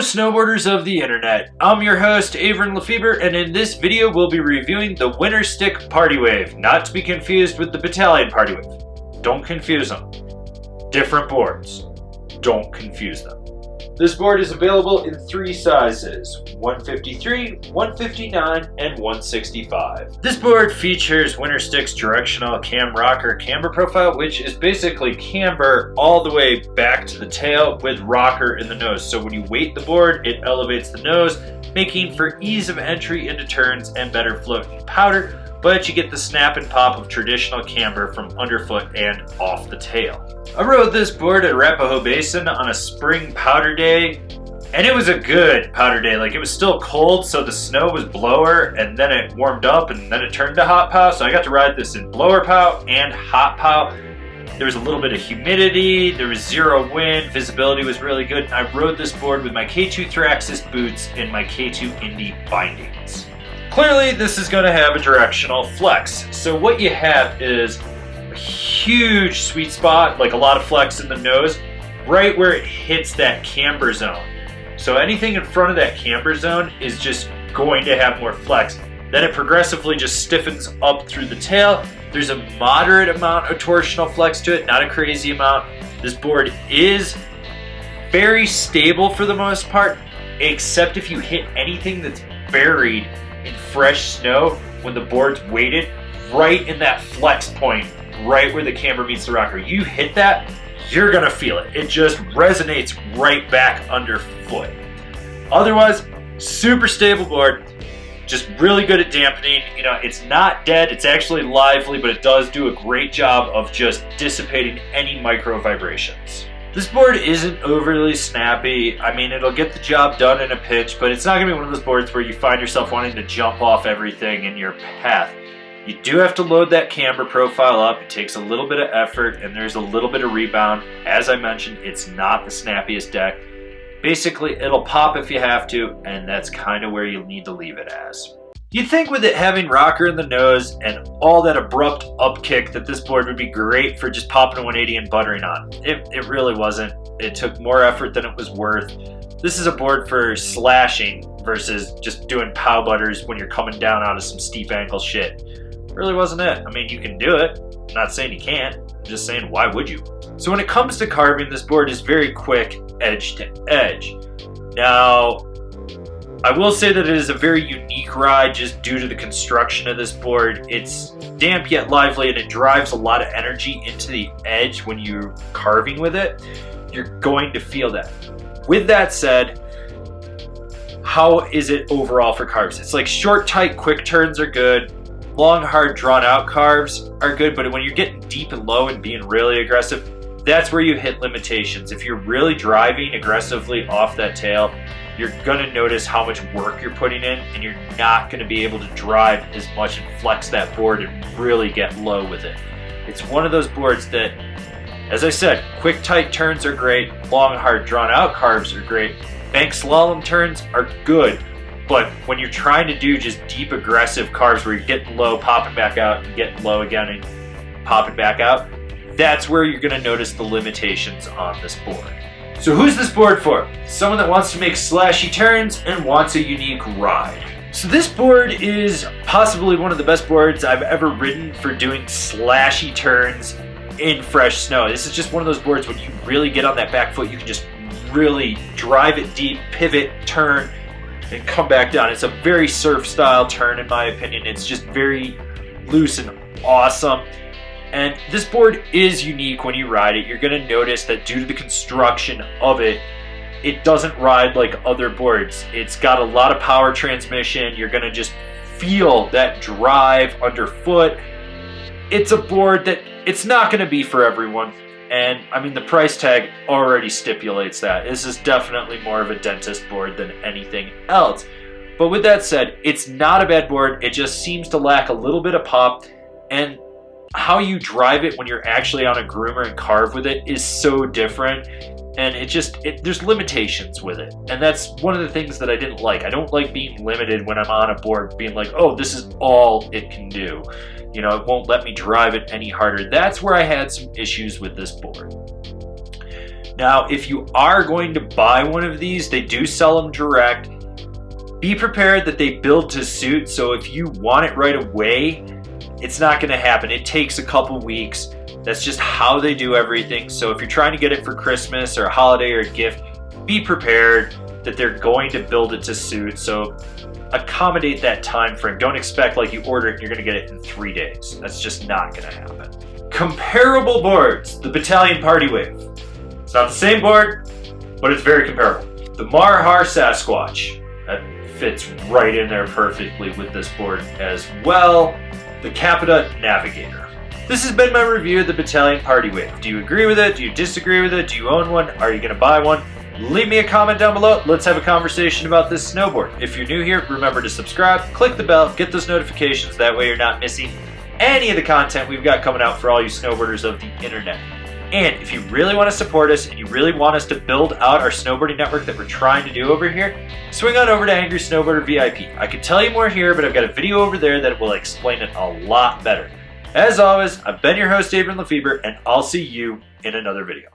snowboarders of the internet, I'm your host Avran LeFeber, and in this video we'll be reviewing the Winterstick Party Wave, not to be confused with the Battalion Party Wave. Don't confuse them. Different boards. Don't confuse them. This board is available in 3 sizes, 153, 159, and 165. This board features Winterstick's directional cam rocker camber profile, which is basically camber all the way back to the tail with rocker in the nose. So when you weight the board, it elevates the nose, making for ease of entry into turns and better floating powder, but you get the snap and pop of traditional camber from underfoot and off the tail. I rode this board at Arapahoe Basin on a spring powder day, and it was a good powder day. Like, it was still cold, so the snow was blower, and then it warmed up, and then it turned to hot pow, so I got to ride this in blower pow and hot pow. There was a little bit of humidity, there was zero wind, visibility was really good. I rode this board with my K2 Thraxis boots and my K2 Indy bindings. Clearly, this is going to have a directional flex. So what you have is a huge sweet spot, like a lot of flex in the nose, right where it hits that camber zone. So anything in front of that camber zone is just going to have more flex. Then it progressively just stiffens up through the tail. There's a moderate amount of torsional flex to it, not a crazy amount. This board is very stable for the most part, except if you hit anything that's buried in fresh snow when the board's weighted right in that flex point, right where the camber meets the rocker. You hit that, you're gonna feel it. It just resonates right back underfoot. Otherwise, super stable board, just really good at dampening. You know, it's not dead, it's actually lively, but it does do a great job of just dissipating any micro vibrations. This board isn't overly snappy. I mean, it'll get the job done in a pitch, but it's not gonna be one of those boards where you find yourself wanting to jump off everything in your path. You do have to load that camber profile up. It takes a little bit of effort, and there's a little bit of rebound. As I mentioned, it's not the snappiest deck. Basically, it'll pop if you have to, and that's kind of where you'll need to leave it as. You'd think with it having rocker in the nose and all that abrupt upkick that this board would be great for just popping a 180 and buttering on. It really wasn't. It took more effort than it was worth. This is a board for slashing versus just doing pow butters when you're coming down out of some steep angle shit. It really wasn't it. I mean, you can do it. I'm not saying you can't. I'm just saying, why would you? So when it comes to carving, this board is very quick edge to edge. Now, I will say that it is a very unique ride just due to the construction of this board. It's damp yet lively, and it drives a lot of energy into the edge when you're carving with it. You're going to feel that. With that said, how is it overall for carves? It's like short, tight, quick turns are good. Long, hard, drawn out carves are good, but when you're getting deep and low and being really aggressive, that's where you hit limitations. If you're really driving aggressively off that tail, you're gonna notice how much work you're putting in, and you're not gonna be able to drive as much and flex that board and really get low with it. It's one of those boards that, as I said, quick tight turns are great, long hard drawn out carves are great, bank slalom turns are good, but when you're trying to do just deep aggressive carves where you're getting low, popping back out, and getting low again and popping back out, that's where you're gonna notice the limitations on this board. So who's this board for? Someone that wants to make slashy turns and wants a unique ride. So this board is possibly one of the best boards I've ever ridden for doing slashy turns in fresh snow. This is just one of those boards when you really get on that back foot, you can just really drive it deep, pivot, turn, and come back down. It's a very surf style turn in my opinion. It's just very loose and awesome. And this board is unique when you ride it. You're gonna notice that due to the construction of it, it doesn't ride like other boards. It's got a lot of power transmission. You're gonna just feel that drive underfoot. It's a board that it's not gonna be for everyone. And I mean, the price tag already stipulates that. This is definitely more of a dentist board than anything else. But with that said, it's not a bad board. It just seems to lack a little bit of pop, and how you drive it when you're actually on a groomer and carve with it is so different, and there's limitations with it, and that's one of the things that I didn't like. I don't like being limited when I'm on a board, being like, oh, this is all it can do. You know, it won't let me drive it any harder. That's where I had some issues with this board. Now, if you are going to buy one of these, they do sell them direct. Be prepared that they build to suit, so if you want it right away, it's not going to happen. It takes a couple weeks. That's just how they do everything. So if you're trying to get it for Christmas or a holiday or a gift, be prepared that they're going to build it to suit. So accommodate that time frame. Don't expect like you order it and you're going to get it in 3 days. That's just not going to happen. Comparable boards. The Battalion Party Wave. It's not the same board, but it's very comparable. The Marhar Sasquatch. That fits right in there perfectly with this board as well. The Capita Navigator. This has been my review of the Battalion Party Wave. Do you agree with it? Do you disagree with it? Do you own one? Are you going to buy one? Leave me a comment down below. Let's have a conversation about this snowboard. If you're new here, remember to subscribe, click the bell, get those notifications. That way you're not missing any of the content we've got coming out for all you snowboarders of the internet. And if you really want to support us and you really want us to build out our snowboarding network that we're trying to do over here, swing on over to Angry Snowboarder VIP. I could tell you more here, but I've got a video over there that will explain it a lot better. As always, I've been your host, Avran LeFeber, and I'll see you in another video.